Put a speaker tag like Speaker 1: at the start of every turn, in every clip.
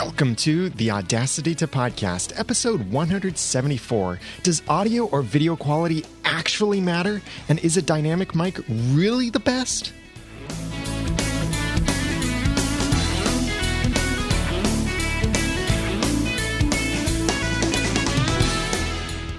Speaker 1: Welcome to the Audacity to Podcast, episode 174. Does audio or video quality actually matter? And is a dynamic mic really the best?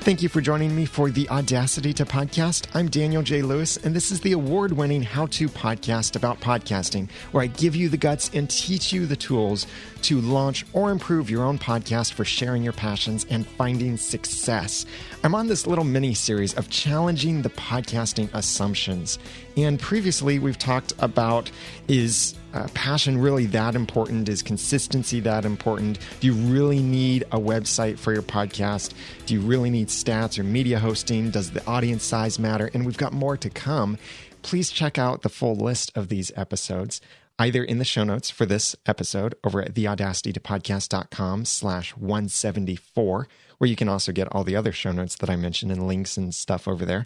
Speaker 1: Thank you for joining me for the Audacity to Podcast. I'm Daniel J. Lewis, and this is the award-winning how-to podcast about podcasting, where I give you the guts and teach you the tools to launch or improve your own podcast for sharing your passions and finding success. I'm on this little mini-series of challenging the podcasting assumptions. And previously, we've talked about, is passion really that important? Is consistency that important? Do you really need a website for your podcast? Do you really need stats or media hosting? Does the audience size matter? And we've got more to come. Please check out the full list of these episodes, either in the show notes for this episode over at theaudacitytopodcast.com/174, where you can also get all the other show notes that I mentioned and links and stuff over there.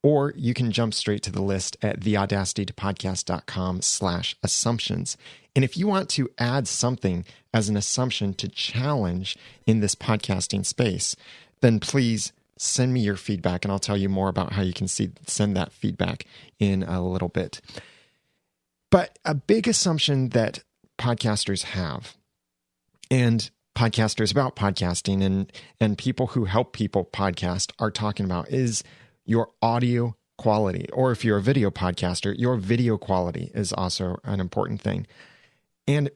Speaker 1: Or you can jump straight to the list at theaudacitytopodcast.com/assumptions. And if you want to add something as an assumption to challenge in this podcasting space, then please send me your feedback, and I'll tell you more about how you can send that feedback in a little bit. But a big assumption that podcasters have, and podcasters about podcasting and people who help people podcast are talking about, is your audio quality. Or if you're a video podcaster, your video quality is also an important thing. And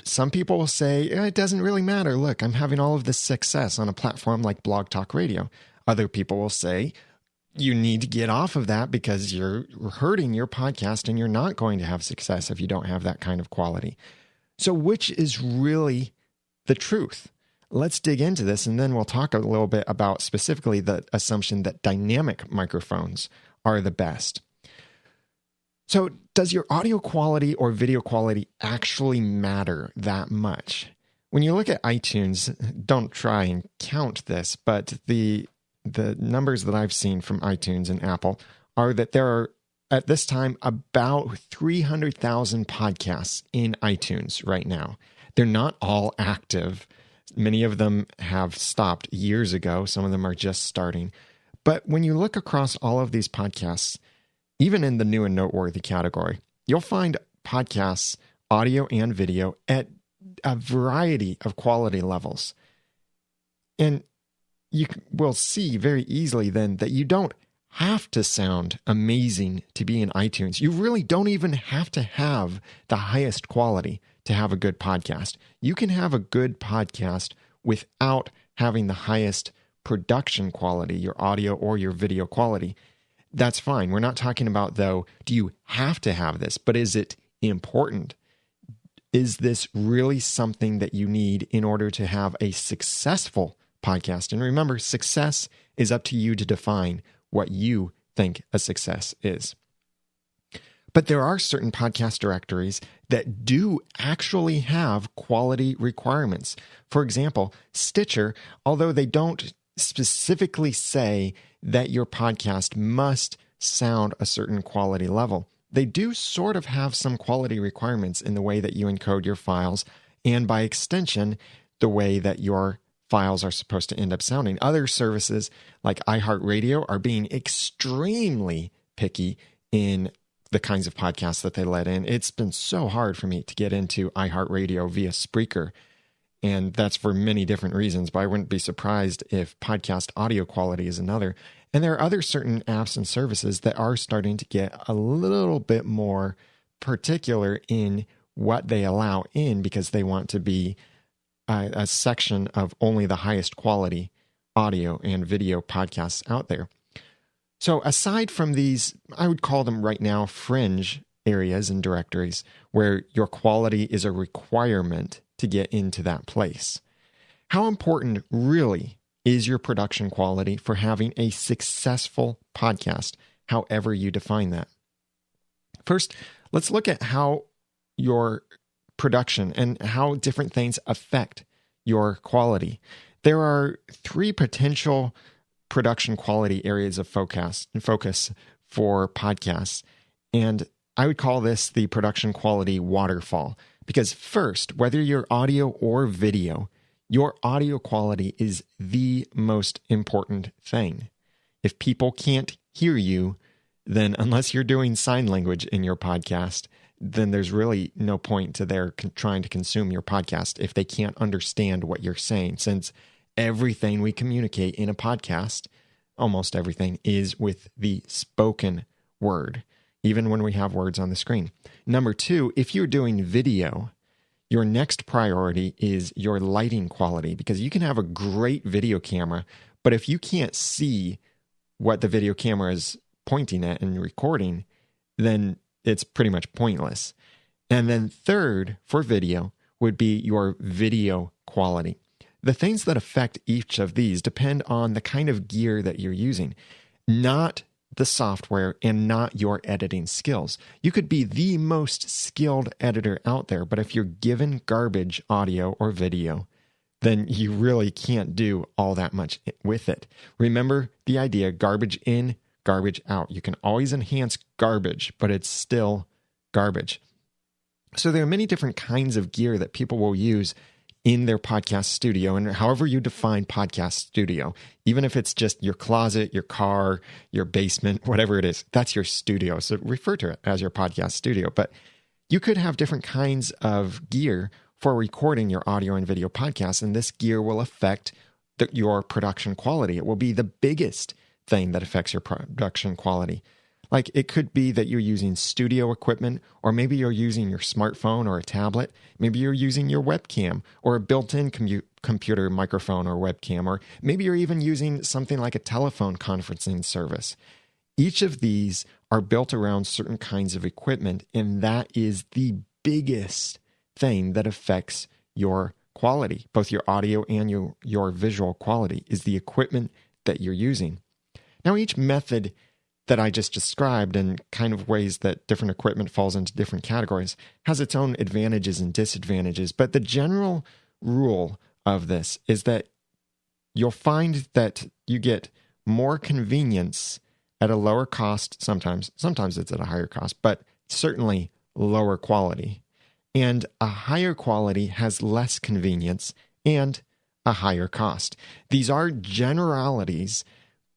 Speaker 1: some people will say, it doesn't really matter. Look, I'm having all of this success on a platform like Blog Talk Radio. Other people will say, you need to get off of that because you're hurting your podcast and you're not going to have success if you don't have that kind of quality. So which is really the truth? Let's dig into this, and then we'll talk a little bit about specifically the assumption that dynamic microphones are the best. So does your audio quality or video quality actually matter that much? When you look at iTunes, don't try and count this, but the numbers that I've seen from iTunes and Apple are that there are, at this time, about 300,000 podcasts in iTunes right now. They're not all active. Many of them have stopped years ago. Some of them are just starting. But when you look across all of these podcasts, even in the new and noteworthy category, you'll find podcasts, audio and video, at a variety of quality levels. And you will see very easily then that you don't have to sound amazing to be in iTunes. You really don't even have to have the highest quality to have a good podcast. You can have a good podcast without having the highest production quality, your audio or your video quality. That's fine. We're not talking about, though, do you have to have this, but is it important? Is this really something that you need in order to have a successful podcast? And remember, success is up to you to define what you think a success is. But there are certain podcast directories that do actually have quality requirements. For example, Stitcher, although they don't specifically say that your podcast must sound a certain quality level, they do sort of have some quality requirements in the way that you encode your files, and by extension, the way that your files are supposed to end up sounding. Other services like iHeartRadio are being extremely picky in the kinds of podcasts that they let in. It's been so hard for me to get into iHeartRadio via Spreaker, and that's for many different reasons, but I wouldn't be surprised if podcast audio quality is another. And there are other certain apps and services that are starting to get a little bit more particular in what they allow in because they want to be a section of only the highest quality audio and video podcasts out there. So aside from these, I would call them right now fringe areas and directories where your quality is a requirement to get into that place, how important really is your production quality for having a successful podcast, however you define that? First, let's look at how your production and how different things affect your quality. There are three potential production quality areas of focus for podcasts. And I would call this the production quality waterfall. Because first, whether you're audio or video, your audio quality is the most important thing. If people can't hear you, then unless you're doing sign language in your podcast, then there's really no point to their trying to consume your podcast if they can't understand what you're saying, since everything we communicate in a podcast, almost everything, is with the spoken word, even when we have words on the screen. Number two, if you're doing video, your next priority is your lighting quality, because you can have a great video camera, but if you can't see what the video camera is pointing at and recording, then it's pretty much pointless. And then third, for video, would be your video quality. The things that affect each of these depend on the kind of gear that you're using, not the software and not your editing skills. You could be the most skilled editor out there, but if you're given garbage audio or video, then you really can't do all that much with it. Remember the idea, garbage in, garbage out. You can always enhance garbage, but it's still garbage. So there are many different kinds of gear that people will use in their podcast studio, and however you define podcast studio, even if it's just your closet, your car, your basement, whatever it is, that's your studio. So refer to it as your podcast studio. But you could have different kinds of gear for recording your audio and video podcasts, and this gear will affect your production quality. It will be the biggest thing that affects your production quality. Like it could be that you're using studio equipment, or maybe you're using your smartphone or a tablet. Maybe you're using your webcam or a built-in computer microphone or webcam, or maybe you're even using something like a telephone conferencing service. Each of these are built around certain kinds of equipment, and that is the biggest thing that affects your quality. Both your audio and your visual quality is the equipment that you're using. Now, each method that I just described and kind of ways that different equipment falls into different categories has its own advantages and disadvantages. But the general rule of this is that you'll find that you get more convenience at a lower cost sometimes. Sometimes it's at a higher cost, but certainly lower quality. And a higher quality has less convenience and a higher cost. These are generalities,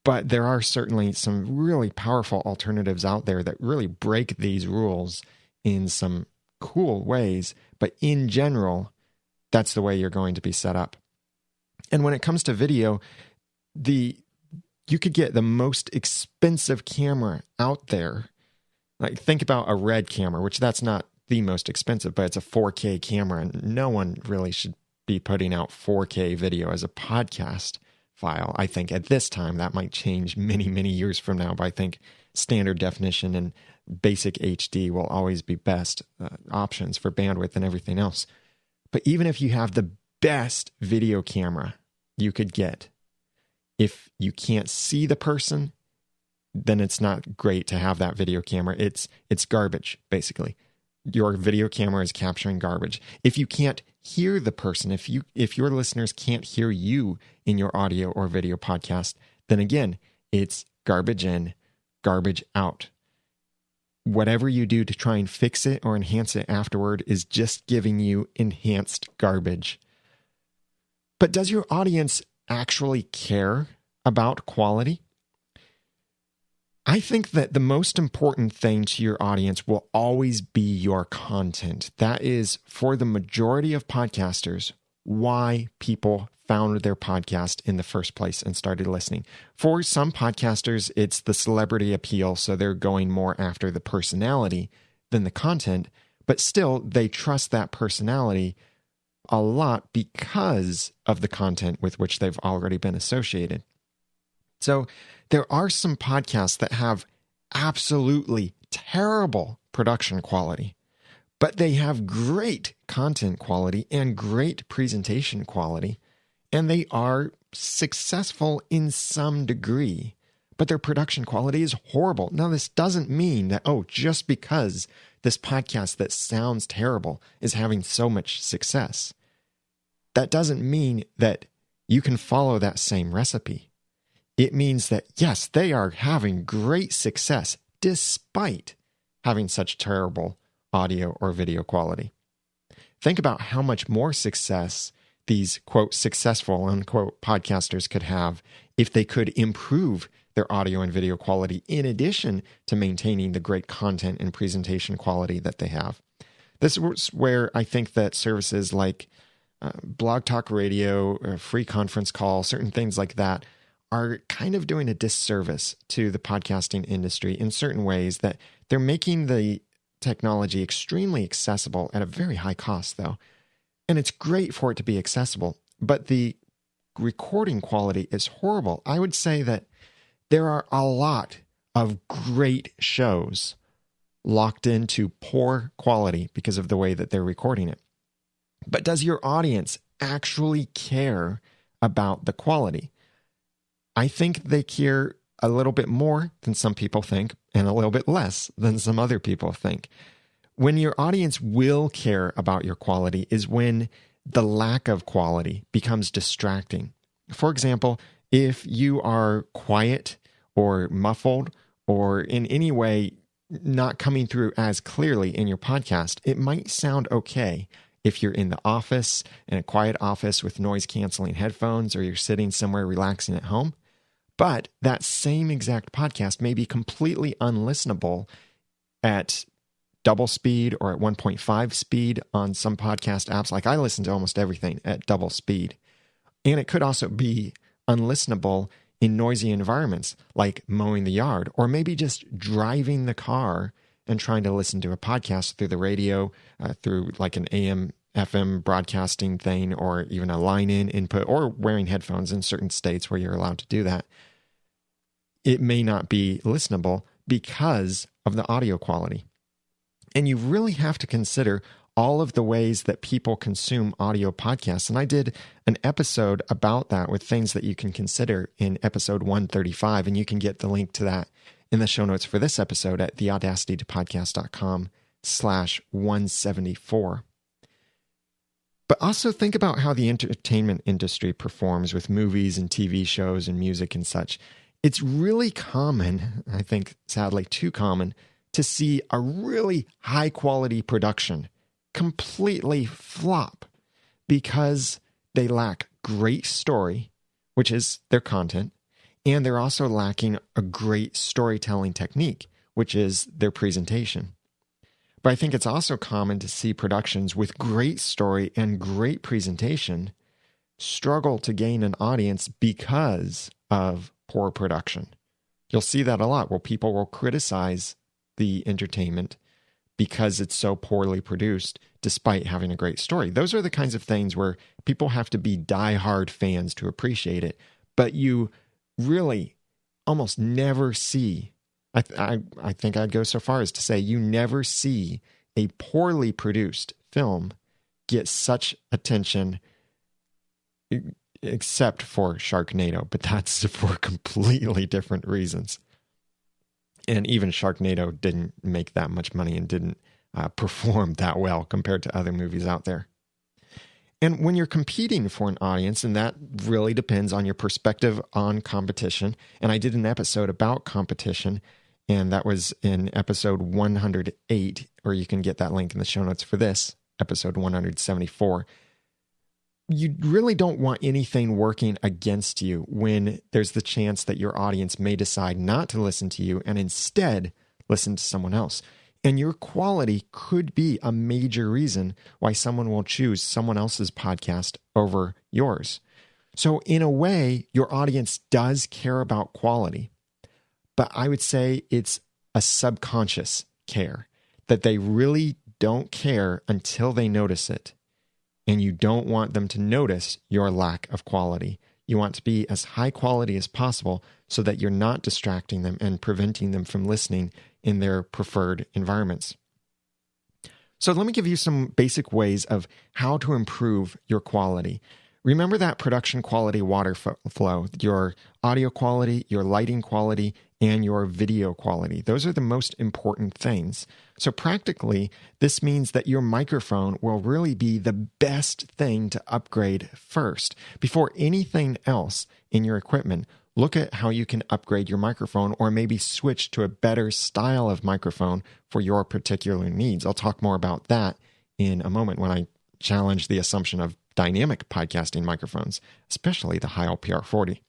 Speaker 1: but there are certainly some really powerful alternatives out there that really break these rules in some cool ways. But in general, that's the way you're going to be set up. And when it comes to video, you could get the most expensive camera out there. Like think about a Red camera, which that's not the most expensive, but it's a 4K camera. And no one really should be putting out 4K video as a podcast file. I think at this time that might change many, many years from now, but I think standard definition and basic HD will always be best options for bandwidth and everything else. But even if you have the best video camera you could get, if you can't see the person, then it's not great to have that video camera. It's garbage, basically. Your video camera is capturing garbage. If you can't hear the person, if your listeners can't hear you in your audio or video podcast, then again, it's garbage in, garbage out. Whatever you do to try and fix it or enhance it afterward is just giving you enhanced garbage. But does your audience actually care about quality? I think that the most important thing to your audience will always be your content. That is, for the majority of podcasters, why people found their podcast in the first place and started listening. For some podcasters, it's the celebrity appeal, so they're going more after the personality than the content, but still, they trust that personality a lot because of the content with which they've already been associated. So there are some podcasts that have absolutely terrible production quality, but they have great content quality and great presentation quality, and they are successful in some degree, but their production quality is horrible. Now, this doesn't mean that, just because this podcast that sounds terrible is having so much success, that doesn't mean that you can follow that same recipe. It means that, yes, they are having great success despite having such terrible audio or video quality. Think about how much more success these, quote, successful, unquote, podcasters could have if they could improve their audio and video quality in addition to maintaining the great content and presentation quality that they have. This is where I think that services like Blog Talk Radio, free conference call, certain things like that are kind of doing a disservice to the podcasting industry in certain ways, that they're making the technology extremely accessible at a very high cost, though. And it's great for it to be accessible, but the recording quality is horrible. I would say that there are a lot of great shows locked into poor quality because of the way that they're recording it. But does your audience actually care about the quality? I think they care a little bit more than some people think, and a little bit less than some other people think. When your audience will care about your quality is when the lack of quality becomes distracting. For example, if you are quiet or muffled or in any way not coming through as clearly in your podcast, it might sound okay if you're in the office, in a quiet office with noise-canceling headphones, or you're sitting somewhere relaxing at home. But that same exact podcast may be completely unlistenable at double speed or at 1.5 speed on some podcast apps. Like, I listen to almost everything at double speed. And it could also be unlistenable in noisy environments like mowing the yard, or maybe just driving the car and trying to listen to a podcast through the radio, through like an AM, FM broadcasting thing, or even a line-in input, or wearing headphones in certain states where you're allowed to do that. It may not be listenable because of the audio quality. And you really have to consider all of the ways that people consume audio podcasts. And I did an episode about that with things that you can consider in episode 135. And you can get the link to that in the show notes for this episode at theaudacitytopodcast.com/174. But also think about how the entertainment industry performs with movies and TV shows and music and such. It's really common, I think sadly too common, to see a really high quality production completely flop because they lack great story, which is their content, and they're also lacking a great storytelling technique, which is their presentation. But I think it's also common to see productions with great story and great presentation struggle to gain an audience because of poor production. You'll see that a lot where people will criticize the entertainment because it's so poorly produced despite having a great story. Those are the kinds of things where people have to be diehard fans to appreciate it, but you really almost never see, I think I'd go so far as to say you never see a poorly produced film get such attention except for Sharknado, but that's for completely different reasons. And even Sharknado didn't make that much money and didn't perform that well compared to other movies out there. And when you're competing for an audience, and that really depends on your perspective on competition, and I did an episode about competition, and that was in episode 108, or you can get that link in the show notes for this, episode 174. You really don't want anything working against you when there's the chance that your audience may decide not to listen to you and instead listen to someone else. And your quality could be a major reason why someone will choose someone else's podcast over yours. So in a way, your audience does care about quality, but I would say it's a subconscious care, that they really don't care until they notice it. And you don't want them to notice your lack of quality. You want to be as high quality as possible so that you're not distracting them and preventing them from listening in their preferred environments. So let me give you some basic ways of how to improve your quality. Remember that production quality water flow, your audio quality, your lighting quality, and your video quality. Those are the most important things. So practically, this means that your microphone will really be the best thing to upgrade first. Before anything else in your equipment, look at how you can upgrade your microphone or maybe switch to a better style of microphone for your particular needs. I'll talk more about that in a moment when I challenge the assumption of dynamic podcasting microphones, especially the Heil PR40.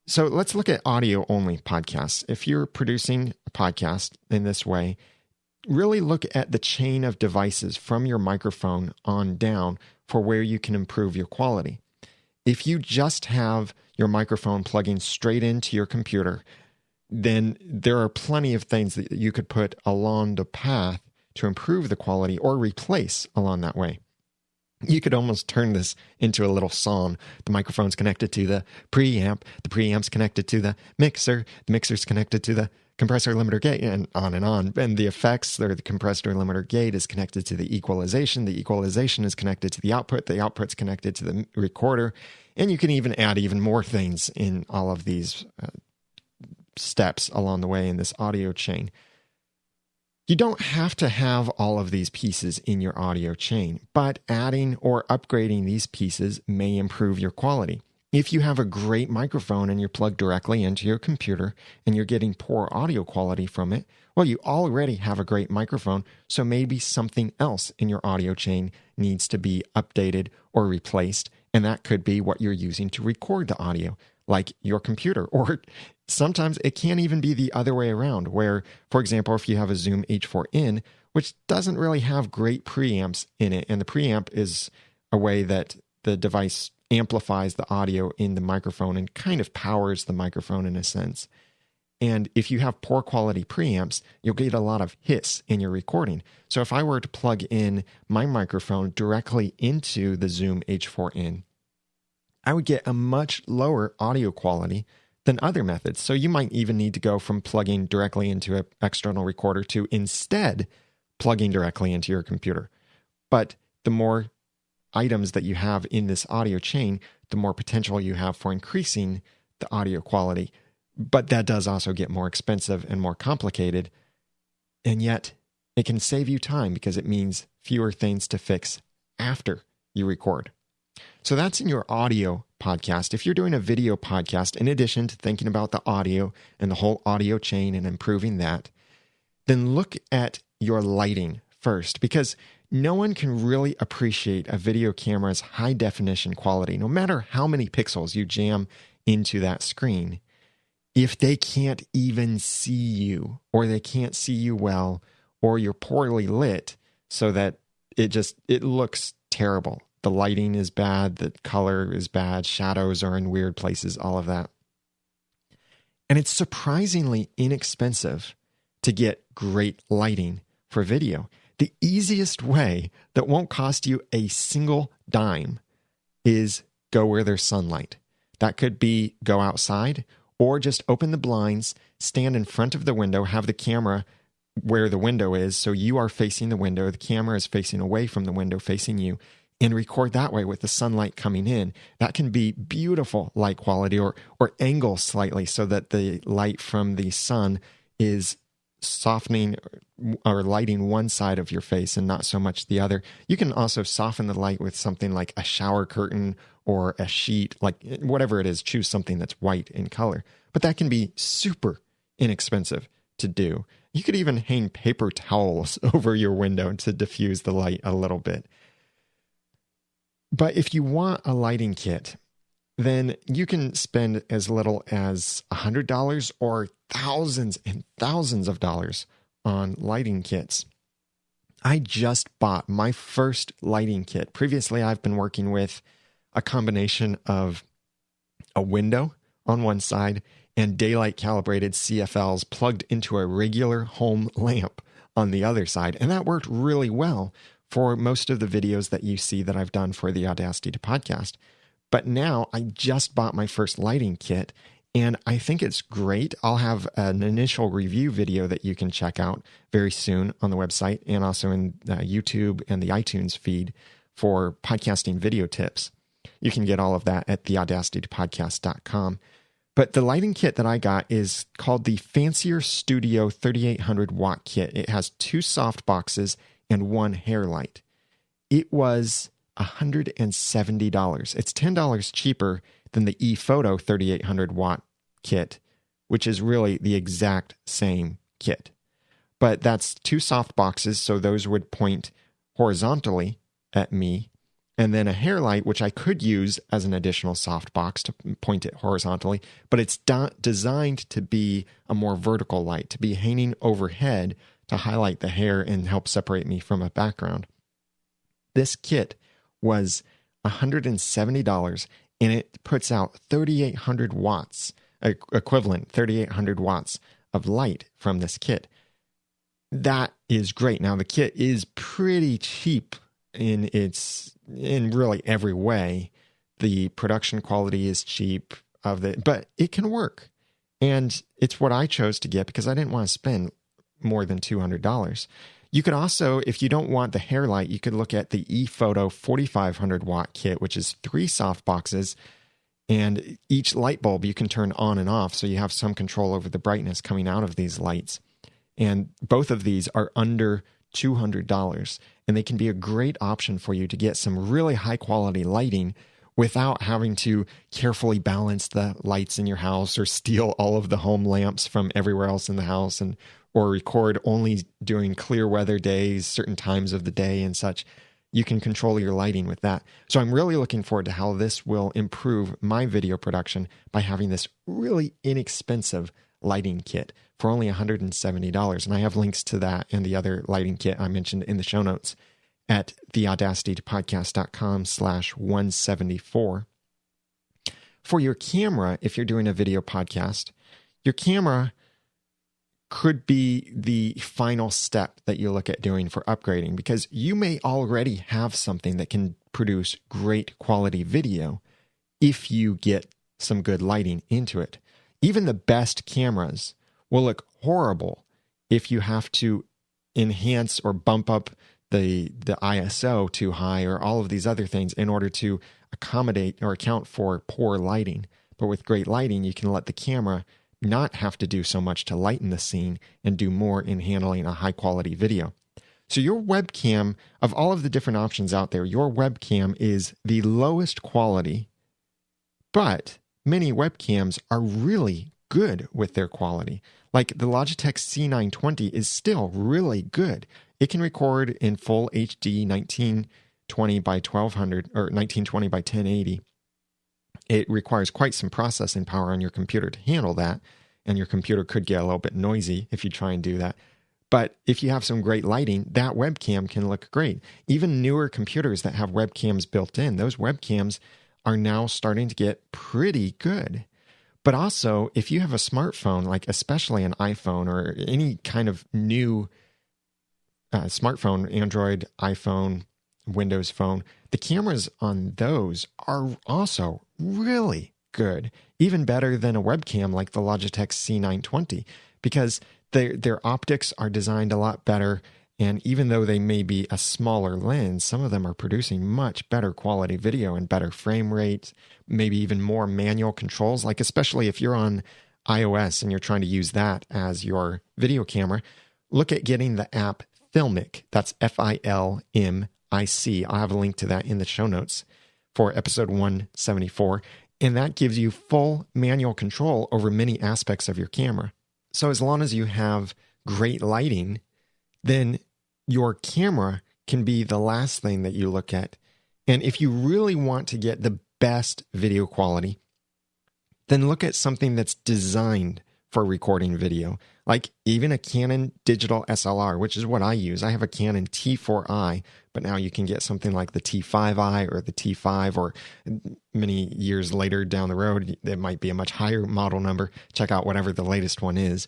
Speaker 1: So let's look at audio-only podcasts. If you're producing a podcast in this way, really look at the chain of devices from your microphone on down for where you can improve your quality. If you just have your microphone plugging straight into your computer, then there are plenty of things that you could put along the path to improve the quality or replace along that way. You could almost turn this into a little song. The microphone's connected to the preamp preamp's connected to the mixer's connected to the compressor limiter gate, and on and on. And the effects, or the compressor limiter gate, is connected to the equalization is connected to the output's connected to the recorder, and you can even add even more things in all of these steps along the way in this audio chain. You don't have to have all of these pieces in your audio chain, but adding or upgrading these pieces may improve your quality. If you have a great microphone and you're plugged directly into your computer and you're getting poor audio quality from it, well, you already have a great microphone, so maybe something else in your audio chain needs to be updated or replaced, and that could be what you're using to record the audio, like your computer. Or sometimes it can't even be the other way around, where, for example, if you have a Zoom H4n, which doesn't really have great preamps in it, and the preamp is a way that the device amplifies the audio in the microphone and kind of powers the microphone in a sense. And if you have poor quality preamps, you'll get a lot of hiss in your recording. So if I were to plug in my microphone directly into the Zoom H4n, I would get a much lower audio quality than other methods. So you might even need to go from plugging directly into an external recorder to instead plugging directly into your computer. But the more items that you have in this audio chain, the more potential you have for increasing the audio quality. But that does also get more expensive and more complicated. And yet it can save you time because it means fewer things to fix after you record. So that's in your audio podcast. If you're doing a video podcast, in addition to thinking about the audio and the whole audio chain and improving that, then look at your lighting first, because no one can really appreciate a video camera's high definition quality, no matter how many pixels you jam into that screen, if they can't even see you, or they can't see you well, or you're poorly lit so that it looks terrible. The lighting is bad, the color is bad, shadows are in weird places, all of that. And it's surprisingly inexpensive to get great lighting for video. The easiest way that won't cost you a single dime is go where there's sunlight. That could be go outside, or just open the blinds, stand in front of the window, have the camera where the window is, so you are facing the window, the camera is facing away from the window, facing you, and record that way with the sunlight coming in. That can be beautiful light quality, or angle slightly so that the light from the sun is softening or lighting one side of your face and not so much the other. You can also soften the light with something like a shower curtain or a sheet, like whatever it is, choose something that's white in color. But that can be super inexpensive to do. You could even hang paper towels over your window to diffuse the light a little bit. But if you want a lighting kit, then you can spend as little as $100 or thousands and thousands of dollars on lighting kits. I just bought my first lighting kit. Previously, I've been working with a combination of a window on one side and daylight calibrated CFLs plugged into a regular home lamp on the other side. And that worked really well for most of the videos that you see that I've done for the Audacity to podcast. But now I just bought my first lighting kit, and I think it's great. I'll have an initial review video that you can check out very soon on the website, and also in YouTube and the iTunes feed for podcasting video tips. You can get all of that at theaudacitytopodcast.com. But the lighting kit that I got is called the Fancier Studio 3800 watt kit. It has 2 soft boxes and 1 hair light. It was $170. It's $10 cheaper than the ePhoto 3800 watt kit, which is really the exact same kit. But that's two soft boxes, so those would point horizontally at me, and then a hair light, which I could use as an additional soft box to point it horizontally, but it's designed to be a more vertical light, to be hanging overhead to highlight the hair and help separate me from a background. This kit was $170, and it puts out 3,800 watts, equivalent 3,800 watts of light from this kit. That is great. Now, the kit is pretty cheap in really every way. The production quality is cheap but it can work. And it's what I chose to get because I didn't want to spend more than $200. You could also, if you don't want the hair light, you could look at the ePhoto 4,500 watt kit, which is 3 soft boxes, and each light bulb you can turn on and off, so you have some control over the brightness coming out of these lights. And both of these are under $200, and they can be a great option for you to get some really high quality lighting without having to carefully balance the lights in your house or steal all of the home lamps from everywhere else in the house, or record only during clear weather days, certain times of the day and such. You can control your lighting with that. So I'm really looking forward to how this will improve my video production by having this really inexpensive lighting kit for only $170. And I have links to that and the other lighting kit I mentioned in the show notes at theaudacitypodcast.com/174. For your camera, if you're doing a video podcast, your camera could be the final step that you look at doing for upgrading, because you may already have something that can produce great quality video if you get some good lighting into it. Even the best cameras will look horrible if you have to enhance or bump up the ISO too high or all of these other things in order to accommodate or account for poor lighting. But with great lighting, you can let the camera not have to do so much to lighten the scene and do more in handling a high quality video. So your webcam, of all of the different options out there, your webcam is the lowest quality, but many webcams are really good with their quality. Like the Logitech C920 is still really good. It can record in full HD 1920 by 1200 or 1920 by 1080. It requires quite some processing power on your computer to handle that, and your computer could get a little bit noisy if you try and do that. But if you have some great lighting, that webcam can look great. Even newer computers that have webcams built in, those webcams are now starting to get pretty good. But also, if you have a smartphone, like especially an iPhone or any kind of new smartphone, Android, iPhone, Windows Phone, the cameras on those are also really good, even better than a webcam like the Logitech C920, because their optics are designed a lot better. And even though they may be a smaller lens, some of them are producing much better quality video and better frame rates, maybe even more manual controls, like especially if you're on iOS and you're trying to use that as your video camera, look at getting the app Filmic. That's Filmic. I'll have a link to that in the show notes for episode 174. And that gives you full manual control over many aspects of your camera. So as long as you have great lighting, then your camera can be the last thing that you look at. And if you really want to get the best video quality, then look at something that's designed for recording video, like even a Canon digital SLR, which is what I use. I have a Canon T4i, but now you can get something like the T5i or the T5, or many years later down the road, it might be a much higher model number. Check out whatever the latest one is.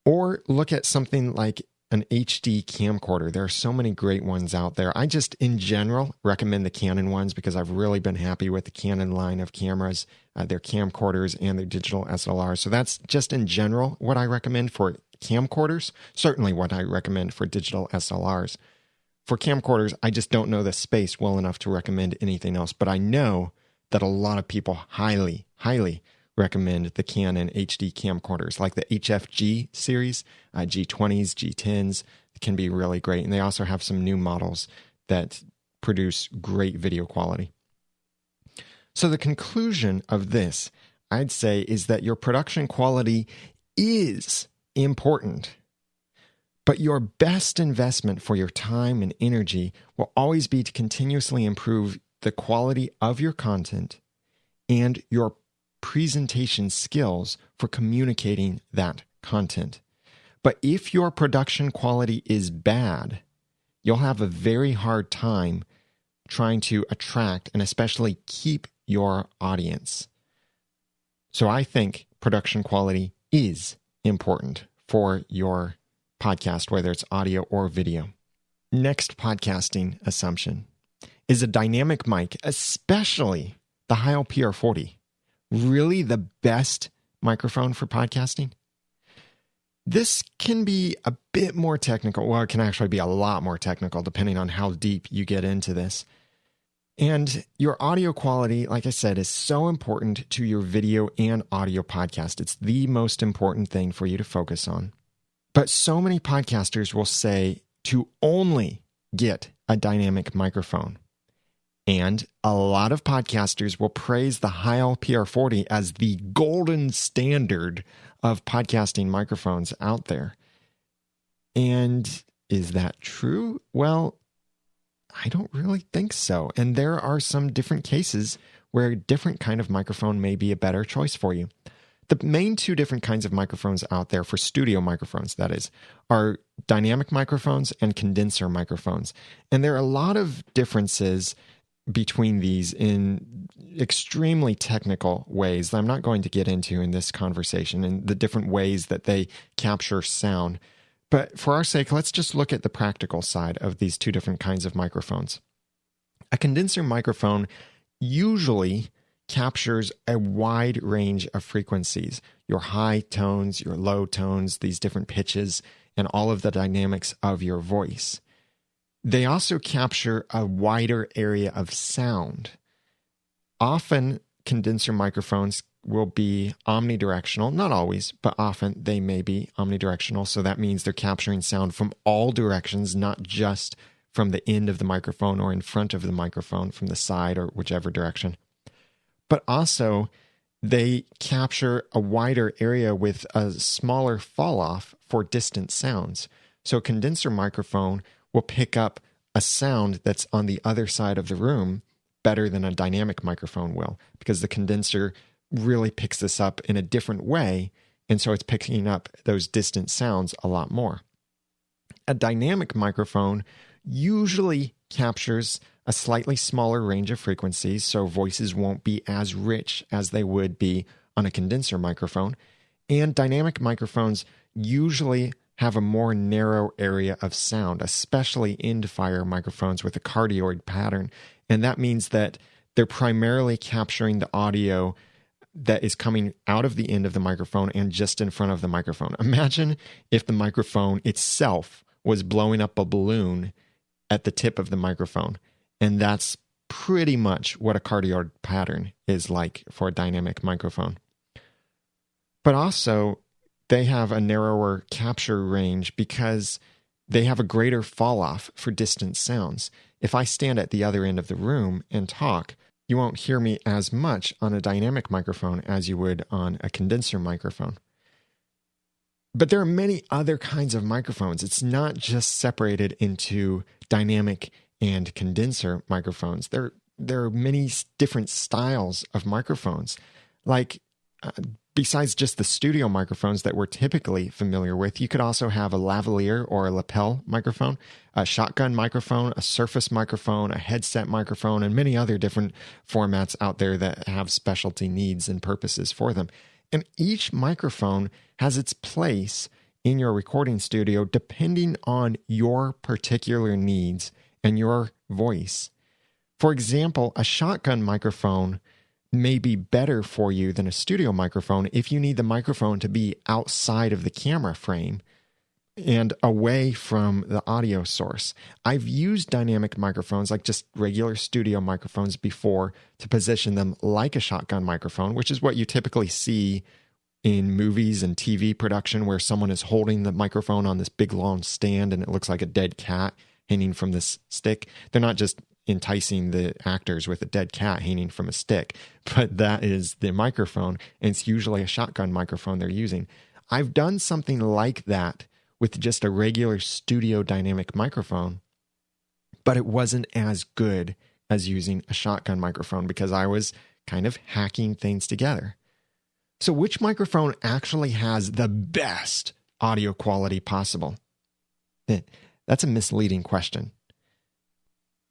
Speaker 1: Or look at something like an HD camcorder. There are so many great ones out there. I just, in general, recommend the Canon ones because I've really been happy with the Canon line of cameras, their camcorders and their digital SLRs. So that's just in general what I recommend for camcorders, certainly what I recommend for digital SLRs. For camcorders, I just don't know the space well enough to recommend anything else, but I know that a lot of people highly, highly recommend the Canon HD camcorders, like the HFG series, G20s, G10s can be really great. And they also have some new models that produce great video quality. So the conclusion of this, I'd say, is that your production quality is important. But your best investment for your time and energy will always be to continuously improve the quality of your content and your presentation skills for communicating that content. But if your production quality is bad, you'll have a very hard time trying to attract and especially keep your audience. So I think production quality is important for your podcast, whether it's audio or video. Next podcasting assumption is a dynamic mic, especially the Heil PR40, really the best microphone for podcasting? This can be a bit more technical. Well, it can actually be a lot more technical depending on how deep you get into this. And your audio quality, like I said, is so important to your video and audio podcast. It's the most important thing for you to focus on. But so many podcasters will say to only get a dynamic microphone. And a lot of podcasters will praise the Heil PR40 as the golden standard of podcasting microphones out there. And is that true? Well, I don't really think so. And there are some different cases where a different kind of microphone may be a better choice for you. The main two different kinds of microphones out there for studio microphones, that is, are dynamic microphones and condenser microphones. And there are a lot of differences between these in extremely technical ways that I'm not going to get into in this conversation and the different ways that they capture sound. But for our sake, let's just look at the practical side of these two different kinds of microphones. A condenser microphone usually captures a wide range of frequencies, your high tones, your low tones, these different pitches, and all of the dynamics of your voice. They also capture a wider area of sound. Often, condenser microphones will be omnidirectional, not always, but often they may be omnidirectional. So that means they're capturing sound from all directions, not just from the end of the microphone or in front of the microphone, from the side or whichever direction. But also, they capture a wider area with a smaller fall off for distant sounds. So a condenser microphone will pick up a sound that's on the other side of the room better than a dynamic microphone will, because the condenser really picks this up in a different way, and so it's picking up those distant sounds a lot more. A dynamic microphone usually captures a slightly smaller range of frequencies, so voices won't be as rich as they would be on a condenser microphone. And dynamic microphones usually have a more narrow area of sound, especially end-fire microphones with a cardioid pattern. And that means that they're primarily capturing the audio that is coming out of the end of the microphone and just in front of the microphone. Imagine if the microphone itself was blowing up a balloon at the tip of the microphone. And that's pretty much what a cardioid pattern is like for a dynamic microphone. But also, they have a narrower capture range because they have a greater fall off for distant sounds. If I stand at the other end of the room and talk, you won't hear me as much on a dynamic microphone as you would on a condenser microphone. But there are many other kinds of microphones. It's not just separated into dynamic and condenser microphones. There are many different styles of microphones. Like, besides just the studio microphones that we're typically familiar with, you could also have a lavalier or a lapel microphone, a shotgun microphone, a surface microphone, a headset microphone, and many other different formats out there that have specialty needs and purposes for them. And each microphone has its place in your recording studio depending on your particular needs and your voice. For example, a shotgun microphone may be better for you than a studio microphone if you need the microphone to be outside of the camera frame and away from the audio source. I've used dynamic microphones, like just regular studio microphones, before to position them like a shotgun microphone, which is what you typically see in movies and TV production, where someone is holding the microphone on this big long stand and it looks like a dead cat hanging from this stick. They're not just enticing the actors with a dead cat hanging from a stick, but that is the microphone, and it's usually a shotgun microphone they're using. I've done something like that with just a regular studio dynamic microphone, but it wasn't as good as using a shotgun microphone because I was kind of hacking things together. So which microphone actually has the best audio quality possible? That's a misleading question.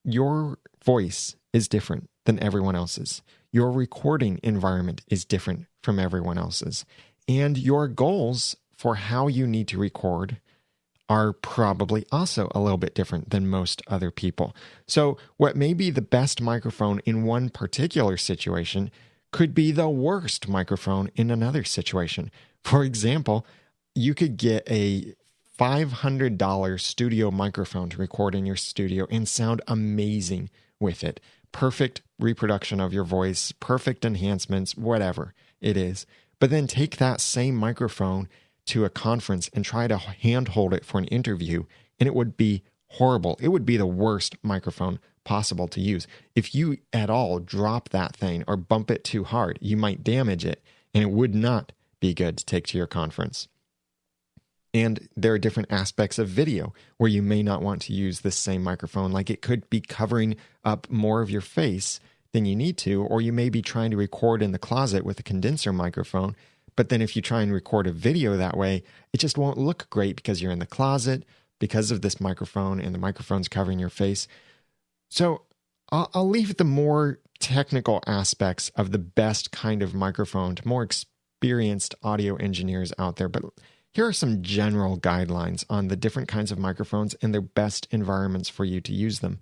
Speaker 1: Your voice is different than everyone else's. Your recording environment is different from everyone else's. And your goals for how you need to record are probably also a little bit different than most other people. So what may be the best microphone in one particular situation could be the worst microphone in another situation. For example, you could get a $500 studio microphone to record in your studio and sound amazing with it. Perfect reproduction of your voice, perfect enhancements, whatever it is. But then take that same microphone to a conference and try to handhold it for an interview, and it would be horrible. It would be the worst microphone possible to use. If you at all drop that thing or bump it too hard, you might damage it, and it would not be good to take to your conference. And there are different aspects of video where you may not want to use this same microphone. Like it could be covering up more of your face than you need to, or you may be trying to record in the closet with a condenser microphone. But then if you try and record a video that way, it just won't look great because you're in the closet because of this microphone and the microphone's covering your face. So I'll leave the more technical aspects of the best kind of microphone to more experienced audio engineers out there. But here are some general guidelines on the different kinds of microphones and their best environments for you to use them.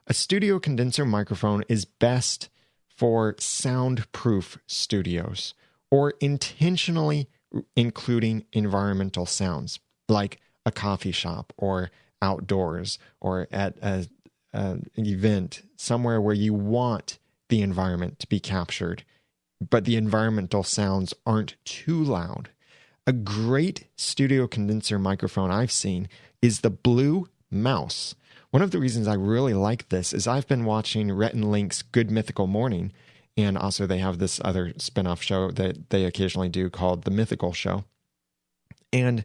Speaker 1: A studio condenser microphone is best for soundproof studios or intentionally including environmental sounds like a coffee shop or outdoors or at an event somewhere where you want the environment to be captured, but the environmental sounds aren't too loud. A great studio condenser microphone I've seen is the Blue Mouse. One of the reasons I really like this is I've been watching Rhett and Link's Good Mythical Morning, and also they have this other spin-off show that they occasionally do called The Mythical Show. And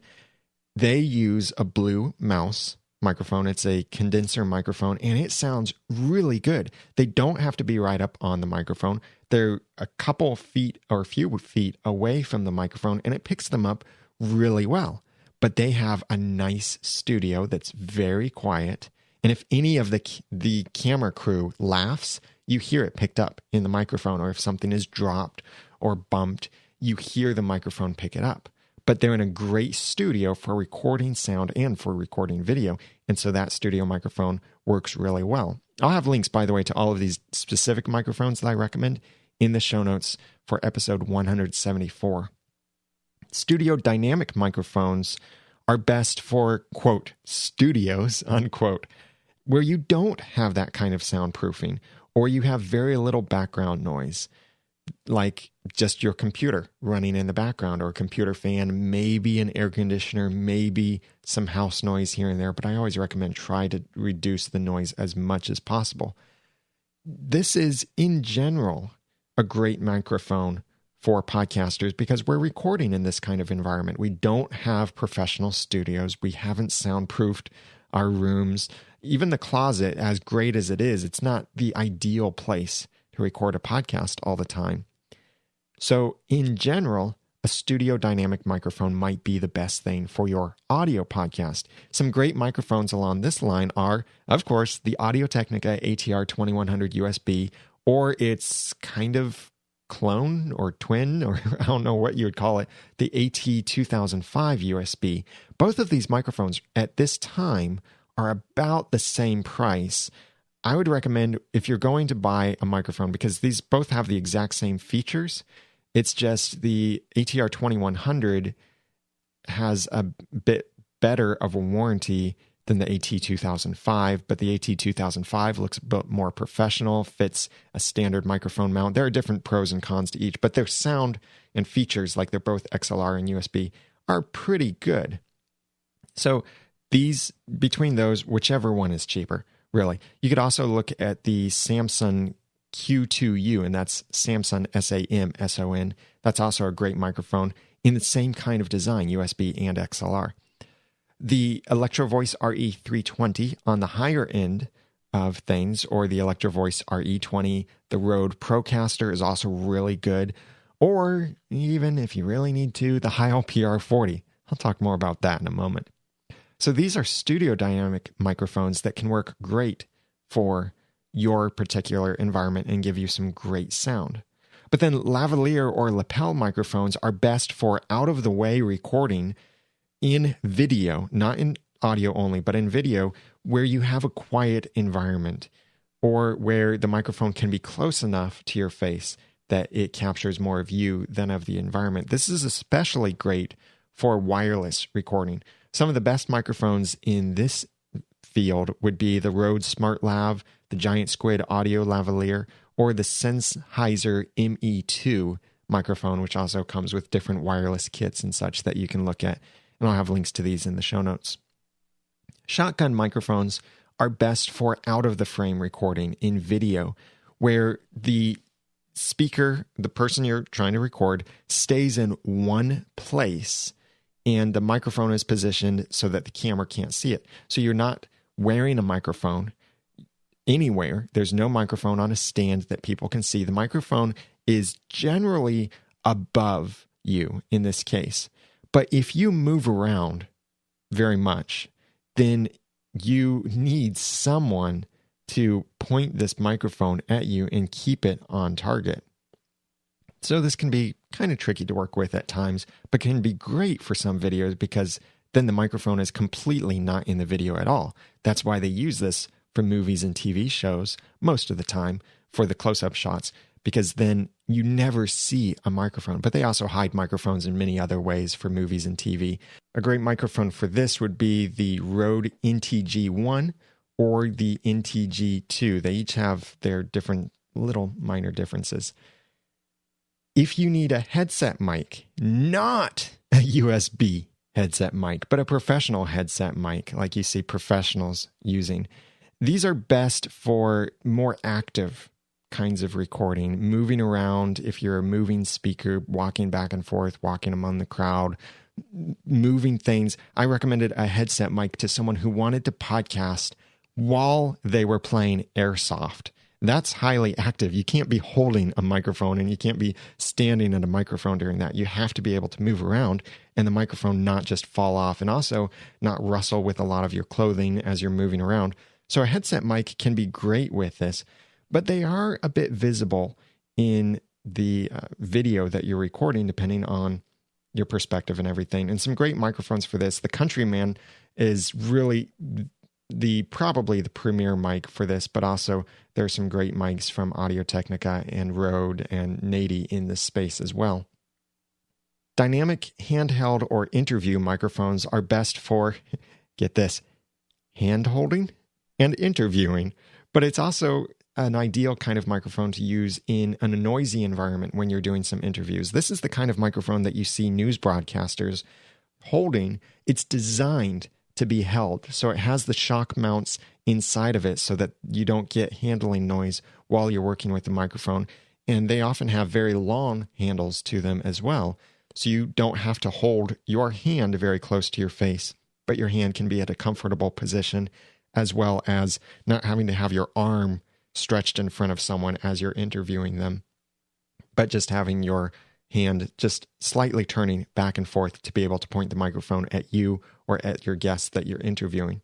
Speaker 1: they use a Blue Mouse microphone. It's a condenser microphone, and it sounds really good. They don't have to be right up on the microphone. They're a couple feet or a few feet away from the microphone, and it picks them up really well. But they have a nice studio that's very quiet, and if any of the camera crew laughs, you hear it picked up in the microphone, or if something is dropped or bumped, you hear the microphone pick it up. But they're in a great studio for recording sound and for recording video. And so that studio microphone works really well. I'll have links, by the way, to all of these specific microphones that I recommend in the show notes for episode 174. Studio dynamic microphones are best for, quote, studios, unquote, where you don't have that kind of soundproofing or you have very little background noise, like just your computer running in the background or a computer fan, maybe an air conditioner, maybe some house noise here and there. But I always recommend try to reduce the noise as much as possible. This is, in general, a great microphone for podcasters because we're recording in this kind of environment. We don't have professional studios. We haven't soundproofed our rooms. Even the closet, as great as it is, it's not the ideal place to record a podcast all the time. So in general, a studio dynamic microphone might be the best thing for your audio podcast. Some great microphones along this line are, of course, the Audio-Technica ATR2100 USB, or its kind of clone or twin, or I don't know what you would call it, the AT2005 USB. Both of these microphones at this time are about the same price. I would recommend if you're going to buy a microphone, because these both have the exact same features, it's just the ATR 2100 has a bit better of a warranty than the AT 2005, but the AT 2005 looks a bit more professional, fits a standard microphone mount. There are different pros and cons to each, but their sound and features, like they're both XLR and USB, are pretty good. So these, between those, whichever one is cheaper, really. You could also look at the Samson Q2U, and that's Samson, Samson. That's also a great microphone in the same kind of design, USB and XLR. The Electro Voice RE320 on the higher end of things, or the Electro Voice RE20, the Rode Procaster is also really good, or even if you really need to, the Heil PR40. I'll talk more about that in a moment. So these are studio dynamic microphones that can work great for your particular environment and give you some great sound. But then lavalier or lapel microphones are best for out-of-the-way recording in video, not in audio only, but in video, where you have a quiet environment or where the microphone can be close enough to your face that it captures more of you than of the environment. This is especially great for wireless recording. Some of the best microphones in this field would be the Rode SmartLav, the Giant Squid Audio Lavalier, or the Sennheiser ME2 microphone, which also comes with different wireless kits and such that you can look at. And I'll have links to these in the show notes. Shotgun microphones are best for out-of-the-frame recording in video, where the speaker, the person you're trying to record, stays in one place and the microphone is positioned so that the camera can't see it. So you're not wearing a microphone anywhere. There's no microphone on a stand that people can see. The microphone is generally above you in this case. But if you move around very much, then you need someone to point this microphone at you and keep it on target. So this can be kind of tricky to work with at times, but can be great for some videos because then the microphone is completely not in the video at all. That's why they use this for movies and TV shows most of the time for the close-up shots, because then you never see a microphone. But they also hide microphones in many other ways for movies and TV. A great microphone for this would be the Rode NTG1 or the NTG2. They each have their different little minor differences. If you need a headset mic, not a USB headset mic, but a professional headset mic like you see professionals using, these are best for more active kinds of recording, moving around. If you're a moving speaker, walking back and forth, walking among the crowd, moving things. I recommended a headset mic to someone who wanted to podcast while they were playing airsoft. That's highly active. You can't be holding a microphone and you can't be standing at a microphone during that. You have to be able to move around and the microphone not just fall off and also not rustle with a lot of your clothing as you're moving around. So a headset mic can be great with this, but they are a bit visible in the video that you're recording depending on your perspective and everything. And some great microphones for this. The Countryman is really probably the premier mic for this, but also there's some great mics from Audio-Technica and Rode and Nady in this space as well. Dynamic handheld or interview microphones are best for, get this, hand holding and interviewing, but it's also an ideal kind of microphone to use in a noisy environment when you're doing some interviews. This is the kind of microphone that you see news broadcasters holding. It's designed to be held, so it has the shock mounts inside of it so that you don't get handling noise while you're working with the microphone. And they often have very long handles to them as well, so you don't have to hold your hand very close to your face, but your hand can be at a comfortable position, as well as not having to have your arm stretched in front of someone as you're interviewing them, but just having your hand just slightly turning back and forth to be able to point the microphone at you or at your guests that you're interviewing.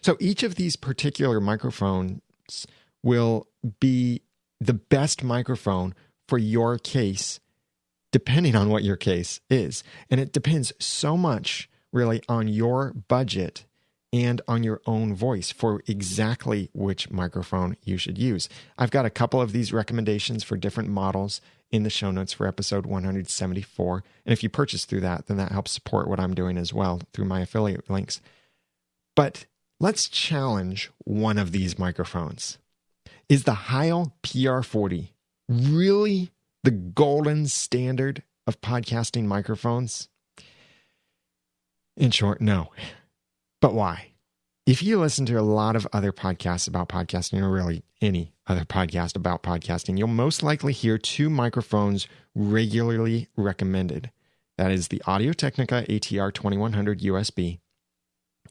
Speaker 1: So each of these particular microphones will be the best microphone for your case, depending on what your case is. And it depends so much really on your budget and on your own voice for exactly which microphone you should use. I've got a couple of these recommendations for different models in the show notes for episode 174. And if you purchase through that, then that helps support what I'm doing as well through my affiliate links. But let's challenge one of these microphones. Is the Heil PR40 really the golden standard of podcasting microphones? In short, no. But why? If you listen to a lot of other podcasts about podcasting, or really any other podcast about podcasting, you'll most likely hear two microphones regularly recommended. That is the Audio-Technica ATR 2100 USB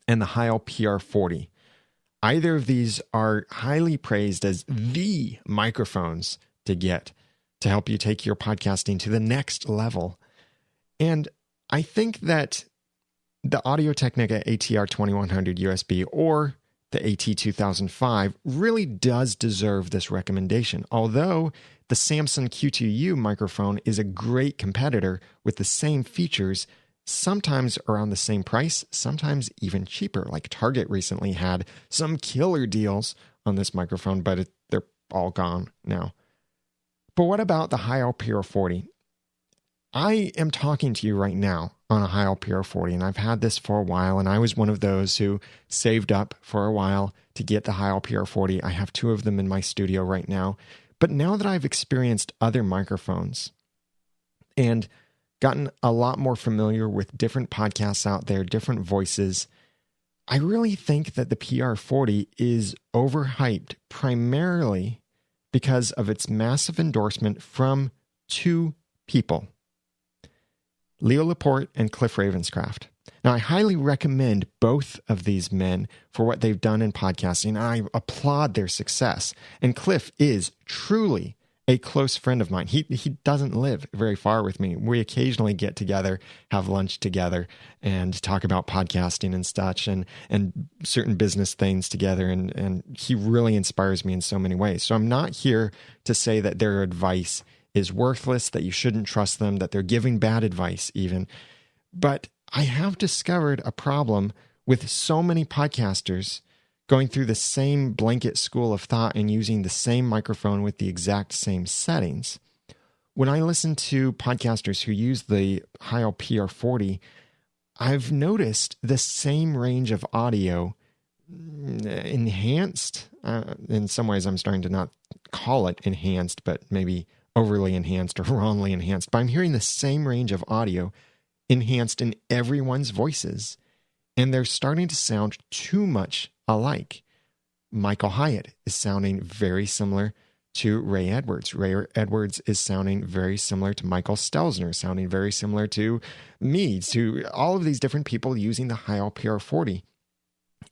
Speaker 1: and the Heil PR40. Either of these are highly praised as the microphones to get to help you take your podcasting to the next level. And I think that the Audio-Technica ATR 2100 USB or the AT2005 really does deserve this recommendation. Although the Samson Q2U microphone is a great competitor with the same features, sometimes around the same price, sometimes even cheaper. Like Target recently had some killer deals on this microphone, but they're all gone now. But what about the Heil PR40? I am talking to you right now on a Heil PR40, and I've had this for a while, and I was one of those who saved up for a while to get the Heil PR40. I have two of them in my studio right now. But now that I've experienced other microphones and gotten a lot more familiar with different podcasts out there, different voices, I really think that the PR40 is overhyped primarily because of its massive endorsement from two people, Leo Laporte and Cliff Ravenscraft. Now, I highly recommend both of these men for what they've done in podcasting. I applaud their success. And Cliff is truly a close friend of mine. He doesn't live very far with me. We occasionally get together, have lunch together, and talk about podcasting and such, and certain business things together. And he really inspires me in so many ways. So I'm not here to say that their advice is worthless, that you shouldn't trust them, that they're giving bad advice even. But I have discovered a problem with so many podcasters going through the same blanket school of thought and using the same microphone with the exact same settings. When I listen to podcasters who use the Heil PR40, I've noticed the same range of audio enhanced. In some ways, I'm starting to not call it enhanced, but maybe overly enhanced or wrongly enhanced. But I'm hearing the same range of audio enhanced in everyone's voices, and they're starting to sound too much alike. Michael Hyatt is sounding very similar to Ray Edwards. Ray Edwards is sounding very similar to Michael Stelzner, sounding very similar to me, to all of these different people using the Heil PR40.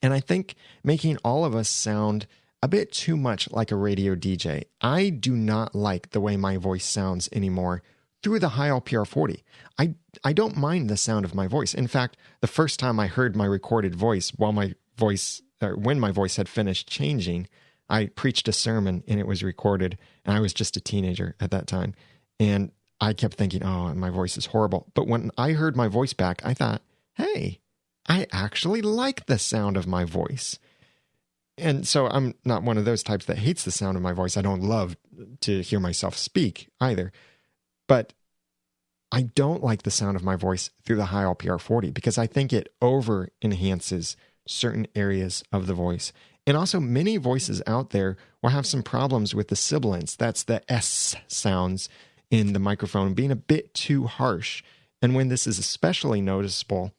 Speaker 1: And I think making all of us sound a bit too much like a radio DJ. I do not like the way my voice sounds anymore through the Heil PR40. I don't mind the sound of my voice. In fact, the first time I heard my recorded voice when my voice had finished changing, I preached a sermon and it was recorded, and I was just a teenager at that time. And I kept thinking, oh, my voice is horrible. But when I heard my voice back, I thought, hey, I actually like the sound of my voice. And so I'm not one of those types that hates the sound of my voice. I don't love to hear myself speak either. But I don't like the sound of my voice through the Heil PR40 because I think it over enhances certain areas of the voice. And also, many voices out there will have some problems with the sibilants. That's the S sounds in the microphone being a bit too harsh. And when this is especially noticeable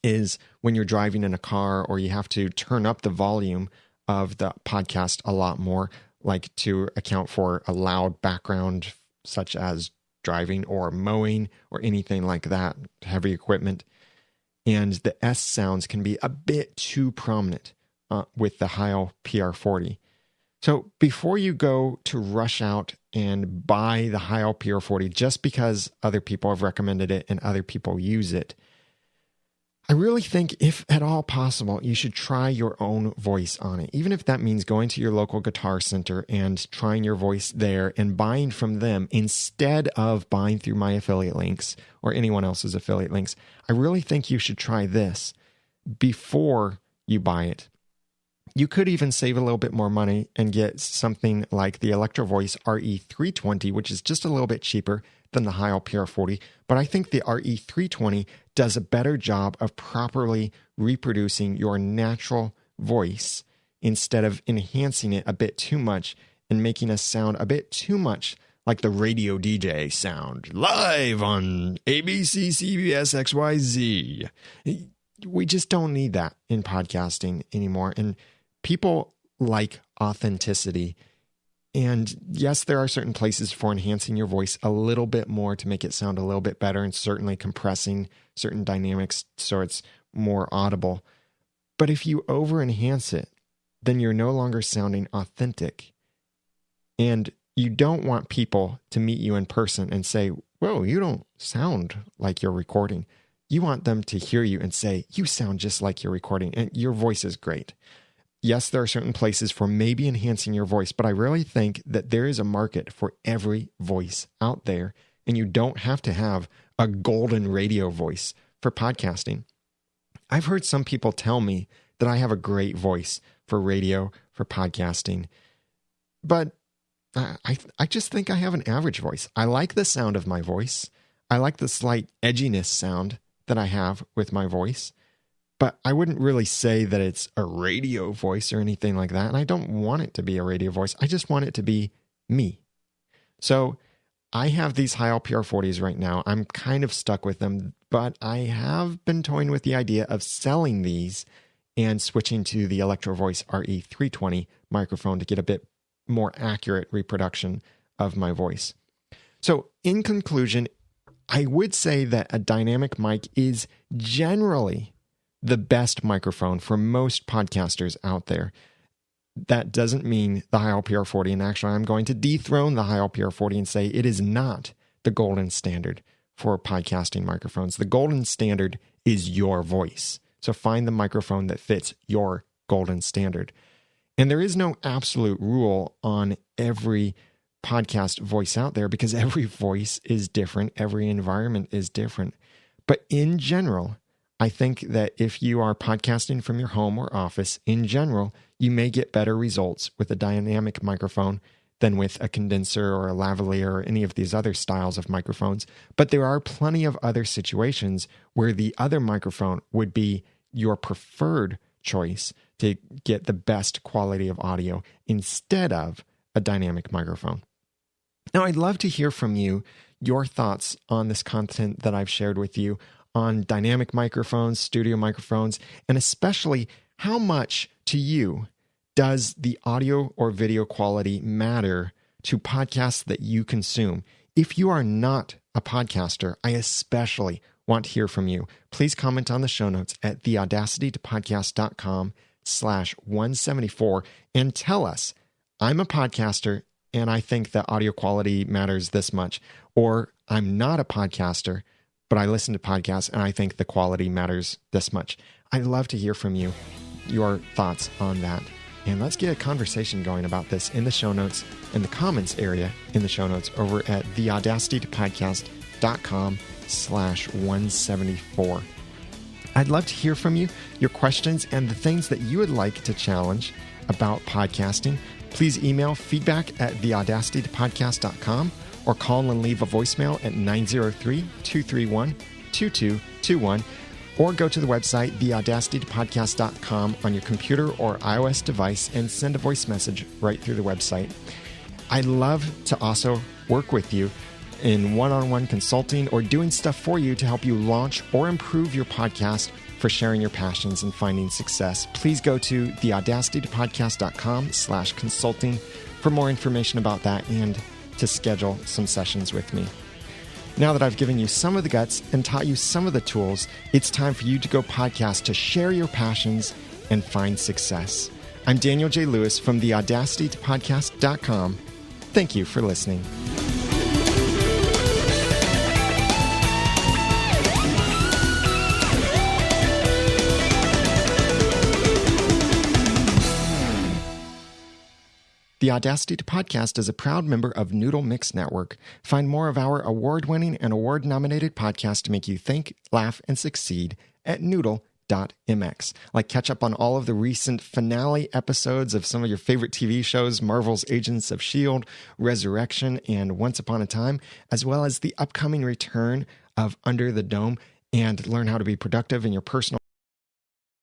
Speaker 1: is when you're driving in a car or you have to turn up the volume of the podcast a lot more, like to account for a loud background such as driving or mowing or anything like that, heavy equipment. And the S sounds can be a bit too prominent with the Heil PR40. So before you go to rush out and buy the Heil PR40 just because other people have recommended it and other people use it, I really think, if at all possible, you should try your own voice on it, even if that means going to your local guitar center and trying your voice there and buying from them instead of buying through my affiliate links or anyone else's affiliate links. I really think you should try this before you buy it. You could even save a little bit more money and get something like the Electro Voice RE320, which is just a little bit cheaper than the Heil PR40. But I think the RE320 does a better job of properly reproducing your natural voice instead of enhancing it a bit too much and making us sound a bit too much like the radio DJ sound live on ABC, CBS, XYZ. We just don't need that in podcasting anymore. And people like authenticity. And yes, there are certain places for enhancing your voice a little bit more to make it sound a little bit better, and certainly compressing certain dynamics so it's more audible. But if you over enhance it, then you're no longer sounding authentic. And you don't want people to meet you in person and say, whoa, you don't sound like you're recording. You want them to hear you and say, you sound just like you're recording and your voice is great. Yes, there are certain places for maybe enhancing your voice, but I really think that there is a market for every voice out there, and you don't have to have a golden radio voice for podcasting. I've heard some people tell me that I have a great voice for radio, for podcasting, but I just think I have an average voice. I like the sound of my voice. I like the slight edginess sound that I have with my voice. But I wouldn't really say that it's a radio voice or anything like that. And I don't want it to be a radio voice. I just want it to be me. So I have these Heil PR40s right now. I'm kind of stuck with them, but I have been toying with the idea of selling these and switching to the Electro Voice RE320 microphone to get a bit more accurate reproduction of my voice. So in conclusion, I would say that a dynamic mic is generally the best microphone for most podcasters out there. That doesn't mean the Heil PR40, and actually I'm going to dethrone the Heil PR40 and say it is not the golden standard for podcasting microphones. The golden standard is your voice. So find the microphone that fits your golden standard. And there is no absolute rule on every podcast voice out there because every voice is different. Every environment is different. But in general, I think that if you are podcasting from your home or office, in general, you may get better results with a dynamic microphone than with a condenser or a lavalier or any of these other styles of microphones. But there are plenty of other situations where the other microphone would be your preferred choice to get the best quality of audio instead of a dynamic microphone. Now, I'd love to hear from you, your thoughts on this content that I've shared with you on dynamic microphones, studio microphones, and especially how much to you does the audio or video quality matter to podcasts that you consume? If you are not a podcaster, I especially want to hear from you. Please comment on the show notes at theaudacitytopodcast.com/174 and tell us, I'm a podcaster and I think that audio quality matters this much, or I'm not a podcaster, but I listen to podcasts and I think the quality matters this much. I'd love to hear from you, your thoughts on that. And let's get a conversation going about this in the show notes, in the comments area in the show notes over at theaudacitytopodcast.com/174. I'd love to hear from you, your questions, and the things that you would like to challenge about podcasting. Please email feedback@theaudacitytopodcast.com or call and leave a voicemail at 903-231-2221, or go to the website, theaudacitytopodcast.com, on your computer or iOS device and send a voice message right through the website. I'd love to also work with you in one-on-one consulting or doing stuff for you to help you launch or improve your podcast for sharing your passions and finding success. Please go to theaudacitytopodcast.com/consulting for more information about that and to schedule some sessions with me. Now that I've given you some of the guts and taught you some of the tools, it's time for you to go podcast to share your passions and find success. I'm Daniel J. Lewis from theaudacitytopodcast.com. Thank you for listening. The Audacity to Podcast is a proud member of Noodle Mix Network. Find more of our award-winning and award-nominated podcasts to make you think, laugh, and succeed at noodle.mx. Like catch up on all of the recent finale episodes of some of your favorite TV shows, Marvel's Agents of S.H.I.E.L.D., Resurrection, and Once Upon a Time, as well as the upcoming return of Under the Dome, and learn how to be productive in your personal